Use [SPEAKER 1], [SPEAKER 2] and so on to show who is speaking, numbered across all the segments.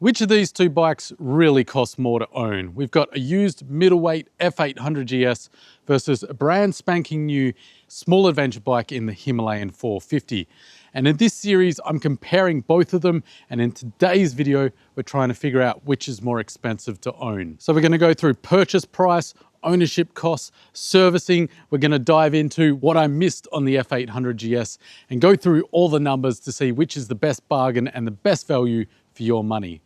[SPEAKER 1] Which of these two bikes really costs more to own? We've got a used middleweight F800GS versus a brand spanking new small adventure bike in the Himalayan 450. And in this series, I'm comparing both of them. And in today's video, we're trying to figure out which is more expensive to own. So we're going to go through purchase price, ownership costs, servicing. We're going to dive into what I missed on the F800GS and go through all the numbers to see which is the best bargain and the best value for your money.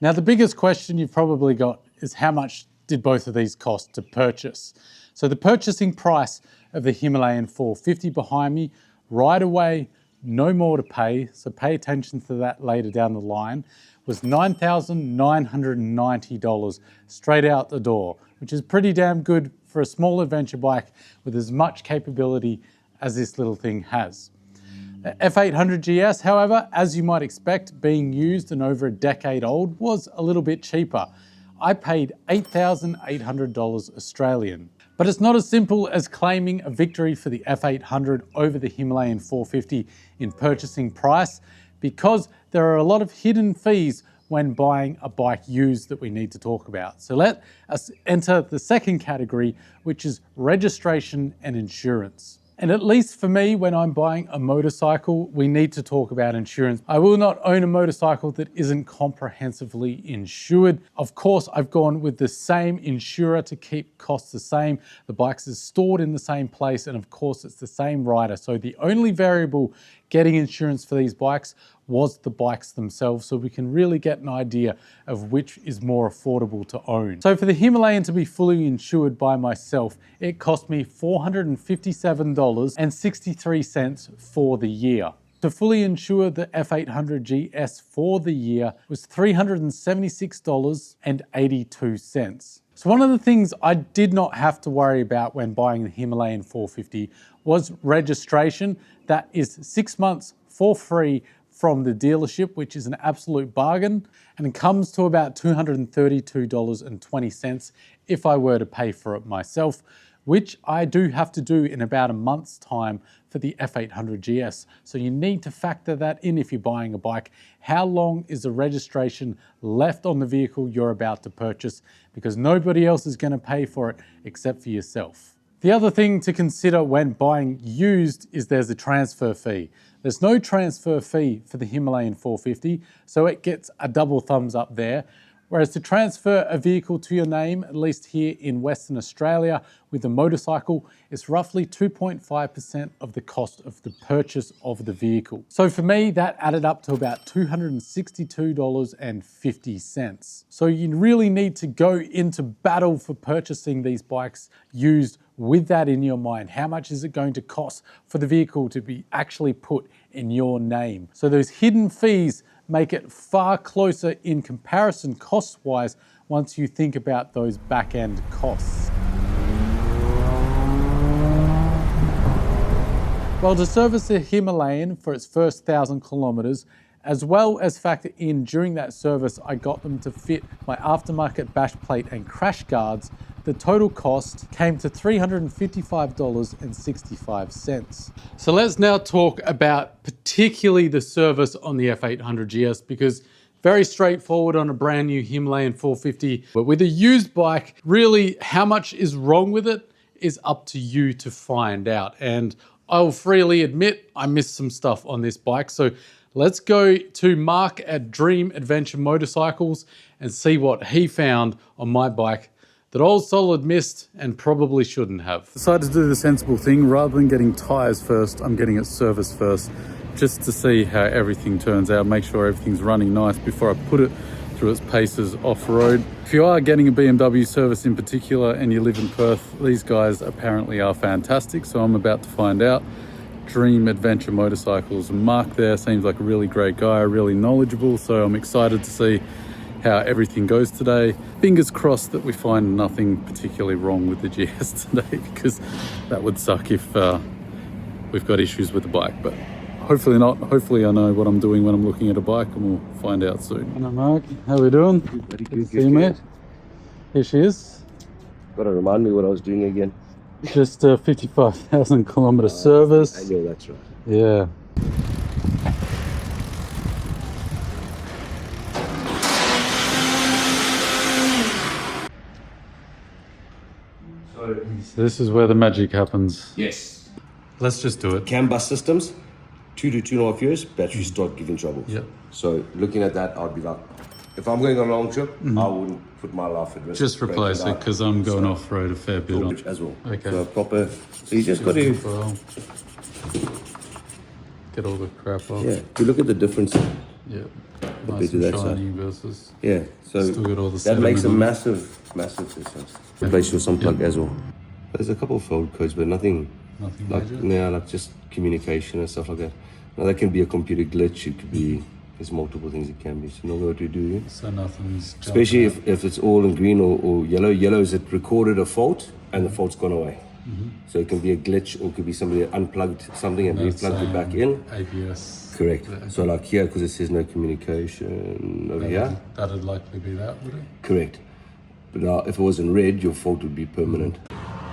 [SPEAKER 1] Now, the biggest question you've probably got is how much did both of these cost to purchase? So the purchasing price of the Himalayan 450 behind me, right away, no more to pay, so pay attention to that later down the line, was $9,990 straight out the door, which is pretty damn good for a small adventure bike with as much capability as this little thing has. The F800GS, however, as you might expect, being used and over a decade old, was a little bit cheaper. I paid $8,800 Australian. But it's not as simple as claiming a victory for the F800 over the Himalayan 450 in purchasing price, because there are a lot of hidden fees when buying a bike used that we need to talk about. So let us enter the second category, which is registration and insurance. And at least for me, when I'm buying a motorcycle, we need to talk about insurance. I will not own a motorcycle that isn't comprehensively insured. Of course, I've gone with the same insurer to keep costs the same. The bikes are stored in the same place, and of course, it's the same rider. So the only variable getting insurance for these bikes was the bikes themselves, so we can really get an idea of which is more affordable to own. So for the Himalayan to be fully insured by myself, it cost me $457.63 for the year. To fully insure the F800GS for the year was $376.82. So one of the things I did not have to worry about when buying the Himalayan 450 was registration. That is 6 months for free from the dealership, which is an absolute bargain, and it comes to about $232.20 if I were to pay for it myself, which I do have to do in about a month's time for the F800GS. So you need to factor that in if you're buying a bike. How long is the registration left on the vehicle you're about to purchase? Because nobody else is going to pay for it except for yourself. The other thing to consider when buying used is there's a transfer fee. There's no transfer fee for the Himalayan 450, so it gets a double thumbs up there. Whereas to transfer a vehicle to your name, at least here in Western Australia, with a motorcycle, is roughly 2.5% of the cost of the purchase of the vehicle. So for me, that added up to about $262.50. So you really need to go into battle for purchasing these bikes used with that in your mind. How much is it going to cost for the vehicle to be actually put in your name? So those hidden fees make it far closer in comparison cost-wise once you think about those back-end costs. Well, to service the Himalayan for its first 1,000 kilometers, as well as factor in during that service, I got them to fit my aftermarket bash plate and crash guards. The total cost came to $355.65. So let's now talk about particularly the service on the F800GS, because very straightforward on a brand new Himalayan 450. But with a used bike, really how much is wrong with it is up to you to find out. And I'll freely admit I missed some stuff on this bike. So let's go to Mark at Dream Adventure Motorcycles and see what he found on my bike that Old Solid missed and probably shouldn't have. Decided to do the sensible thing. Rather than getting tires first, I'm getting it serviced first, just to see how everything turns out, make sure everything's running nice before I put it through its paces off-road. If you are getting a BMW service in particular and you live in Perth, these guys apparently are fantastic, so I'm about to find out. Dream Adventure Motorcycles. Mark there seems like a really great guy, really knowledgeable, so I'm excited to see how everything goes today. Fingers crossed that we find nothing particularly wrong with the GS today, because that would suck if we've got issues with the bike, but hopefully not. Hopefully I know what I'm doing when I'm looking at a bike, and we'll find out soon. Hello Mark, how are we doing?
[SPEAKER 2] Very good.
[SPEAKER 1] See you, mate. Here she is.
[SPEAKER 2] Got to remind me what I was doing again.
[SPEAKER 1] Just a 55,000 kilometer service.
[SPEAKER 2] I know, that's right.
[SPEAKER 1] Yeah. So this is where the magic happens.
[SPEAKER 2] Yes.
[SPEAKER 1] Let's just do it.
[SPEAKER 2] CAN bus systems, 2 to 2.5 years, batteries start giving trouble.
[SPEAKER 1] Yep.
[SPEAKER 2] So looking at that, I'd be like, if I'm going on a long trip, I wouldn't put my life at risk.
[SPEAKER 1] Just replace it because I'm going off-road a fair bit on.
[SPEAKER 2] As well.
[SPEAKER 1] Okay.
[SPEAKER 2] So proper, so you just got to,
[SPEAKER 1] Well, get all the crap off.
[SPEAKER 2] yeah, if you look at the difference,
[SPEAKER 1] Yeah.
[SPEAKER 2] compared
[SPEAKER 1] Nice
[SPEAKER 2] to
[SPEAKER 1] and
[SPEAKER 2] that
[SPEAKER 1] shiny
[SPEAKER 2] side.
[SPEAKER 1] versus.
[SPEAKER 2] Yeah, so
[SPEAKER 1] Still got all the
[SPEAKER 2] that makes a
[SPEAKER 1] sediment on.
[SPEAKER 2] massive difference. Replace your sump plug as well. There's a couple of fault codes, but nothing like,
[SPEAKER 1] major?
[SPEAKER 2] yeah, like just communication and stuff like that. Now that can be a computer glitch, it could be, there's multiple things it can be, so you know what to do.
[SPEAKER 1] So nothing's
[SPEAKER 2] Especially if it's all in green or yellow. Yellow is it recorded a fault and the fault's gone away. So it can be a glitch, or it could be somebody that unplugged something and replugged it back in.
[SPEAKER 1] ABS.
[SPEAKER 2] Correct. So like here, because it says no communication over here.
[SPEAKER 1] That'd likely be that, would it?
[SPEAKER 2] Correct. But now, if it was in red, your fault would be permanent.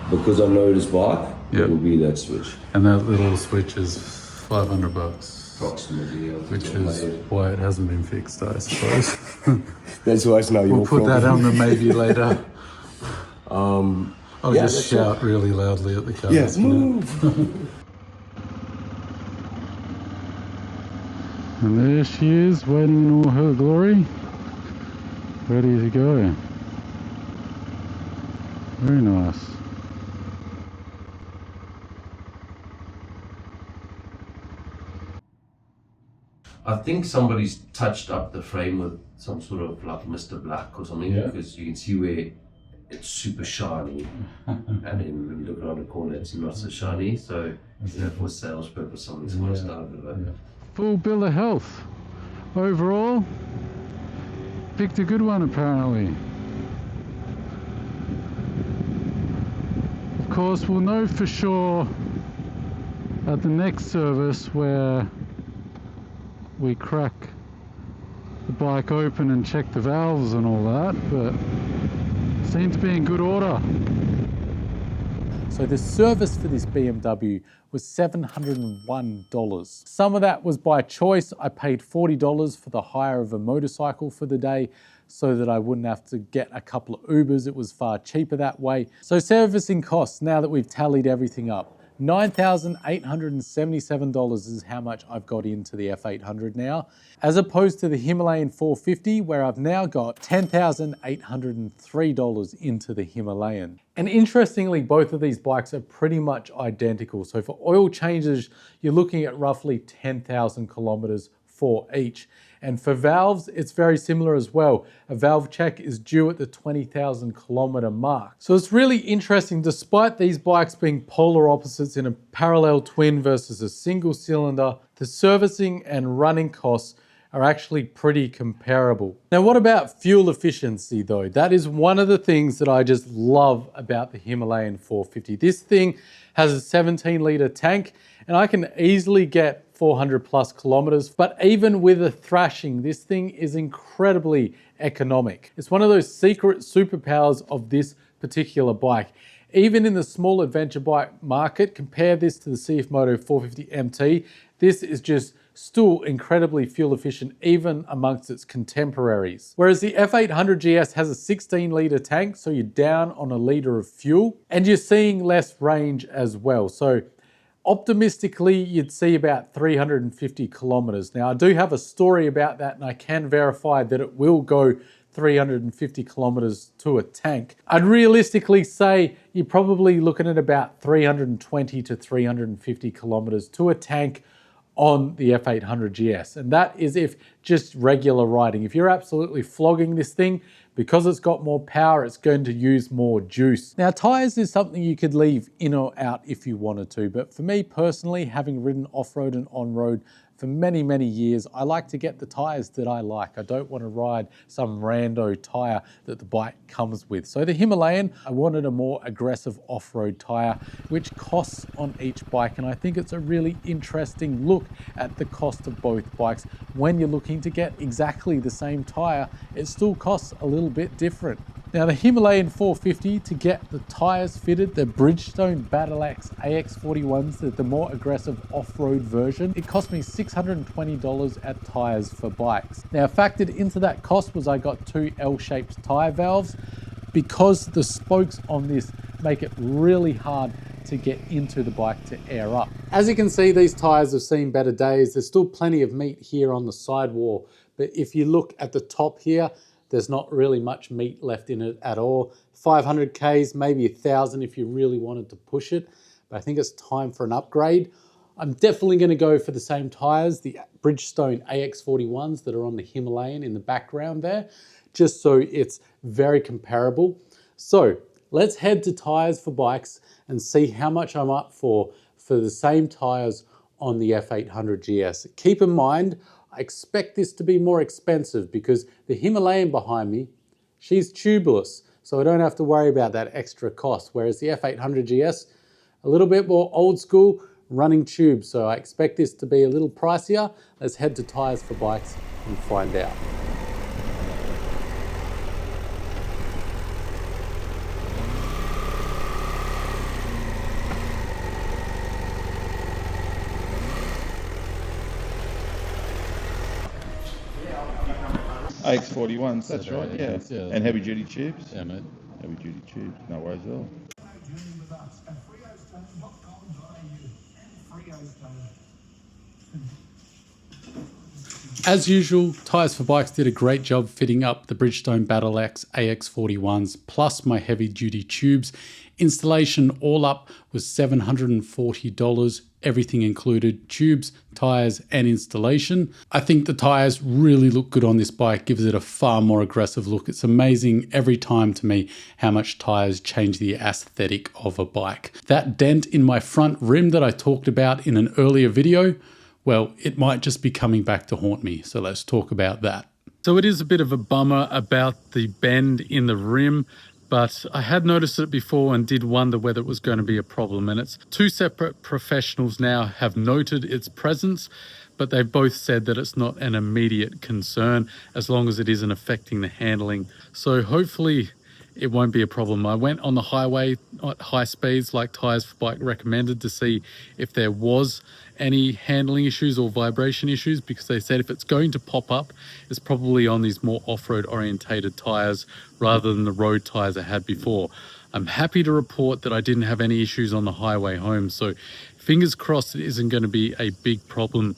[SPEAKER 2] Because I know this bike, it will be that switch.
[SPEAKER 1] And that little switch is $500.
[SPEAKER 2] Approximately.
[SPEAKER 1] Which is why it hasn't been fixed, I suppose.
[SPEAKER 2] That's why it's now your
[SPEAKER 1] We'll put that on the maybe later. I'll
[SPEAKER 2] yeah,
[SPEAKER 1] just shout really loudly at the car.
[SPEAKER 2] Yes.
[SPEAKER 1] And there she is, waiting in all her glory, ready to go. Very nice.
[SPEAKER 2] I think somebody's touched up the frame with some sort of like Mr. Black or something, because you can see where it's super shiny, and then when you look around the corner, it's not so shiny. So, you know, for sales purpose, somebody's want to start with that.
[SPEAKER 1] Full bill of health. Overall, picked a good one apparently. Of course, we'll know for sure at the next service where we crack the bike open and check the valves and all that, but seems to be in good order. So the service for this BMW was $701. Some of that was by choice. I paid $40 for the hire of a motorcycle for the day so that I wouldn't have to get a couple of Ubers. It was far cheaper that way. So servicing costs, now that we've tallied everything up, $9,877 is how much I've got into the F800 now, as opposed to the Himalayan 450, where I've now got $10,803 into the Himalayan. And interestingly, both of these bikes are pretty much identical. So for oil changes, you're looking at roughly 10,000 kilometers for each. And for valves, it's very similar as well. A valve check is due at the 20,000 kilometer mark. So it's really interesting, despite these bikes being polar opposites in a parallel twin versus a single cylinder, the servicing and running costs are actually pretty comparable. Now, what about fuel efficiency though? That is one of the things that I just love about the Himalayan 450. This thing has a 17-liter tank, and I can easily get 400 plus kilometers, but even with a thrashing, this thing is incredibly economic. It's one of those secret superpowers of this particular bike. Even in the small adventure bike market, compare this to the CF Moto 450 MT, this is just still incredibly fuel efficient even amongst its contemporaries. Whereas the F800GS has a 16-liter tank, so you're down on a liter of fuel, and you're seeing less range as well. So optimistically, you'd see about 350 kilometers. Now, I do have a story about that, and I can verify that it will go 350 kilometers to a tank. I'd realistically say you're probably looking at about 320 to 350 kilometers to a tank on the F800GS. And that is if just regular riding. If you're absolutely flogging this thing, because it's got more power, it's going to use more juice. Now, tires is something you could leave in or out if you wanted to, but for me personally, having ridden off-road and on-road for many, many years, I like to get the tires that I like. I don't want to ride some rando tire that the bike comes with. So the Himalayan, I wanted a more aggressive off-road tire, which costs on each bike. And I think it's a really interesting look at the cost of both bikes. When you're looking to get exactly the same tire, it still costs a little bit different. Now the Himalayan 450, to get the tires fitted, the Bridgestone Battle Axe AX41s, the more aggressive off-road version, it cost me $620 at Tires for Bikes. Now factored into that cost was I got two L-shaped tire valves, because the spokes on this make it really hard to get into the bike to air up. As you can see, these tires have seen better days. There's still plenty of meat here on the sidewall, but if you look at the top here, there's not really much meat left in it at all. 500 Ks, maybe 1,000 if you really wanted to push it, but I think it's time for an upgrade. I'm definitely going to go for the same tires, the Bridgestone AX41s that are on the Himalayan in the background there, just so it's very comparable. So let's head to Tires for Bikes and see how much I'm up for the same tires on the F800GS. Keep in mind, I expect this to be more expensive because the Himalayan behind me, she's tubeless, so I don't have to worry about that extra cost, whereas the F800GS, a little bit more old school, running tubes, so I expect this to be a little pricier. Let's head to Tires for Bikes and find out.
[SPEAKER 3] AX41s, that's right, yeah.
[SPEAKER 1] Yeah.
[SPEAKER 3] And heavy duty tubes?
[SPEAKER 1] Yeah, mate.
[SPEAKER 3] Heavy duty tubes, no worries at all.
[SPEAKER 1] As usual, Tires for Bikes did a great job fitting up the Bridgestone Battle Axe AX41s plus my heavy duty tubes. Installation all up was $740, everything included, tubes, tires and installation. I think the tires really look good on this bike, gives it a far more aggressive look. It's amazing every time to me how much tires change the aesthetic of a bike. That dent in my front rim that I talked about in an earlier video, well, it might just be coming back to haunt me, so let's talk about that. So it is a bit of a bummer about the bend in the rim, but I had noticed it before and did wonder whether it was going to be a problem. And it's two separate professionals now have noted its presence, but they've both said that it's not an immediate concern as long as it isn't affecting the handling. So hopefully it won't be a problem. I went on the highway at high speeds like Tires for Bike recommended to see if there was any handling issues or vibration issues, because they said if it's going to pop up, it's probably on these more off-road orientated tires rather than the road tires I had before. I'm happy to report that I didn't have any issues on the highway home, so fingers crossed it isn't going to be a big problem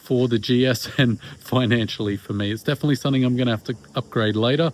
[SPEAKER 1] for the GS and financially for me. It's definitely something I'm going to have to upgrade later,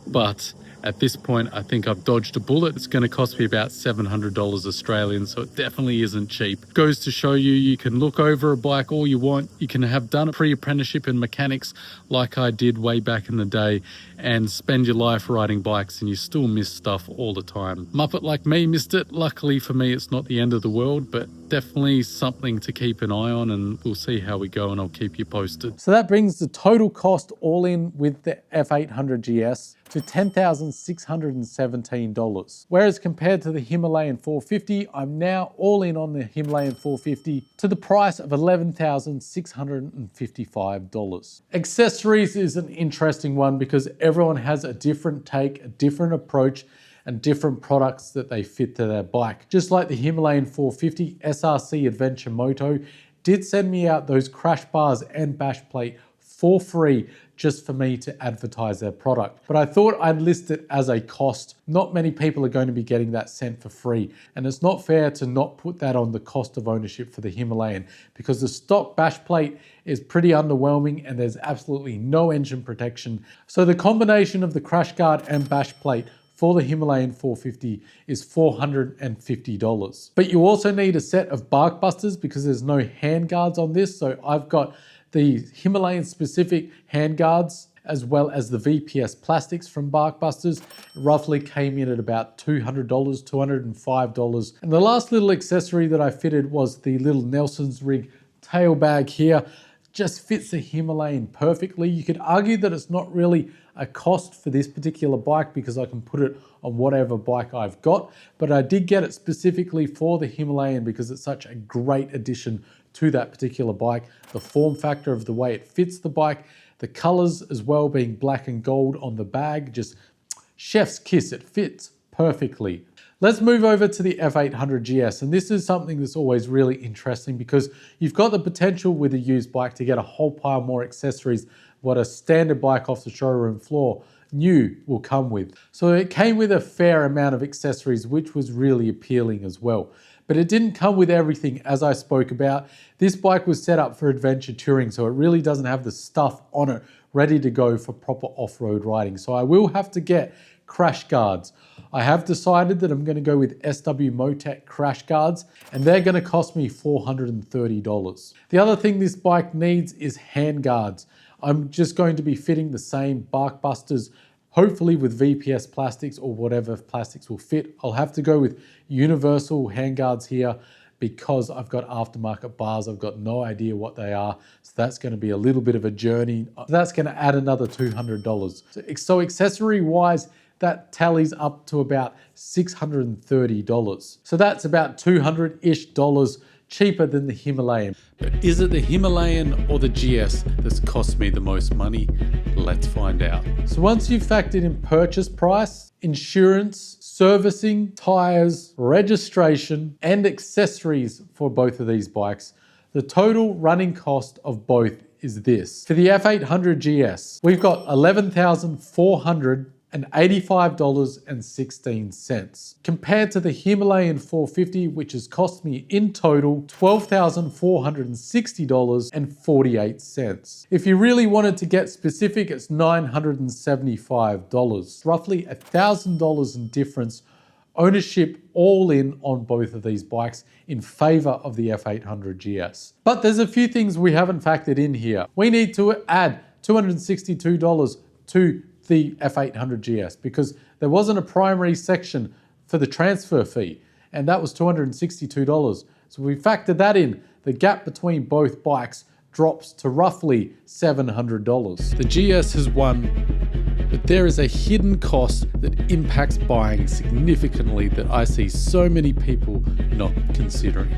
[SPEAKER 1] but at this point, I think I've dodged a bullet. It's going to cost me about $700 Australian, so it definitely isn't cheap. Goes to show you, you can look over a bike all you want. You can have done a pre-apprenticeship in mechanics like I did way back in the day and spend your life riding bikes and you still miss stuff all the time. Muppet like me missed it. Luckily for me, it's not the end of the world, but definitely something to keep an eye on, and we'll see how we go and I'll keep you posted. So that brings the total cost all in with the F800GS to $10,617. Whereas compared to the Himalayan 450, I'm now all in on the Himalayan 450 to the price of $11,655. Accessories is an interesting one because everyone has a different take, a different approach, and different products that they fit to their bike. Just like the Himalayan 450, SRC Adventure Moto did send me out those crash bars and bash plate for free just for me to advertise their product. But I thought I'd list it as a cost. Not many people are going to be getting that sent for free. And it's not fair to not put that on the cost of ownership for the Himalayan, because the stock bash plate is pretty underwhelming and there's absolutely no engine protection. So the combination of the crash guard and bash plate for the Himalayan 450 is $450. But you also need a set of bark busters because there's no hand guards on this. So I've got the Himalayan specific hand guards as well as the VPS plastics from Barkbusters. Roughly came in at about $200, $205. And the last little accessory that I fitted was the little Nelson's Rig tail bag here. Just fits the Himalayan perfectly. You could argue that it's not really a cost for this particular bike because I can put it on whatever bike I've got, but I did get it specifically for the Himalayan because it's such a great addition to that particular bike. The form factor of the way it fits the bike, the colors as well being black and gold on the bag, just chef's kiss, it fits perfectly. Let's move over to the F800GS, and this is something that's always really interesting because you've got the potential with a used bike to get a whole pile more accessories what a standard bike off the showroom floor new will come with. So it came with a fair amount of accessories, which was really appealing as well. But it didn't come with everything, as I spoke about. This bike was set up for adventure touring, so it really doesn't have the stuff on it ready to go for proper off-road riding. So I will have to get crash guards. I have decided that I'm going to go with SW Motec crash guards, and they're going to cost me $430. The other thing this bike needs is hand guards. I'm just going to be fitting the same bark busters, hopefully with VPS plastics or whatever plastics will fit. I'll have to go with universal handguards here because I've got aftermarket bars. I've got no idea what they are. So that's going to be a little bit of a journey. That's going to add another $200. So accessory wise, that tallies up to about $630. So that's about $200-ish cheaper than the Himalayan. But is it the Himalayan or the GS that's cost me the most money? Let's find out. So once you've factored in purchase price, insurance, servicing, tires, registration, and accessories for both of these bikes, the total running cost of both is this. For the F800GS, we've got $11,485.16 compared to the Himalayan 450, which has cost me in total $12,460.48. If you really wanted to get specific, it's $975, roughly $1,000 in difference ownership all in on both of these bikes in favor of the F800GS. But there's a few things we haven't factored in here. We need to add $262 to the F800GS because there wasn't a primary section for the transfer fee, and that was $262. So we factored that in. The gap between both bikes drops to roughly $700. The GS has won, but there is a hidden cost that impacts buying significantly that I see so many people not considering.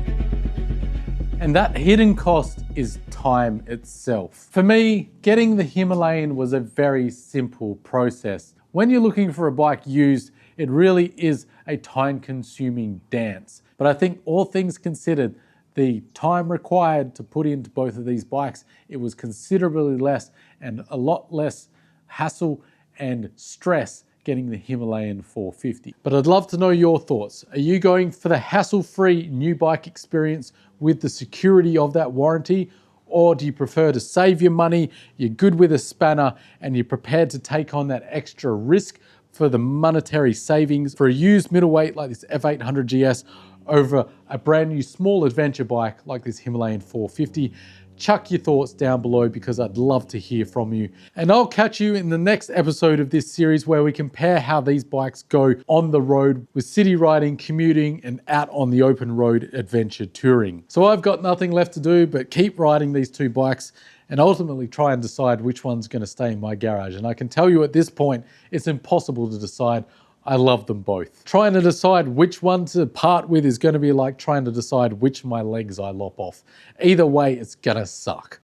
[SPEAKER 1] And that hidden cost is time itself. For me, getting the Himalayan was a very simple process. When you're looking for a bike used, it really is a time-consuming dance. But I think all things considered, the time required to put into both of these bikes, it was considerably less and a lot less hassle and stress getting the Himalayan 450. But I'd love to know your thoughts. Are you going for the hassle-free new bike experience with the security of that warranty? Or do you prefer to save your money, you're good with a spanner, and you're prepared to take on that extra risk for the monetary savings for a used middleweight like this F800GS over a brand new small adventure bike like this Himalayan 450? Chuck your thoughts down below because I'd love to hear from you. And I'll catch you in the next episode of this series where we compare how these bikes go on the road with city riding, commuting, and out on the open road adventure touring. So I've got nothing left to do but keep riding these two bikes and ultimately try and decide which one's going to stay in my garage. And I can tell you at this point, it's impossible to decide. I love them both. Trying to decide which one to part with is going to be like trying to decide which of my legs I lop off. Either way, it's going to suck.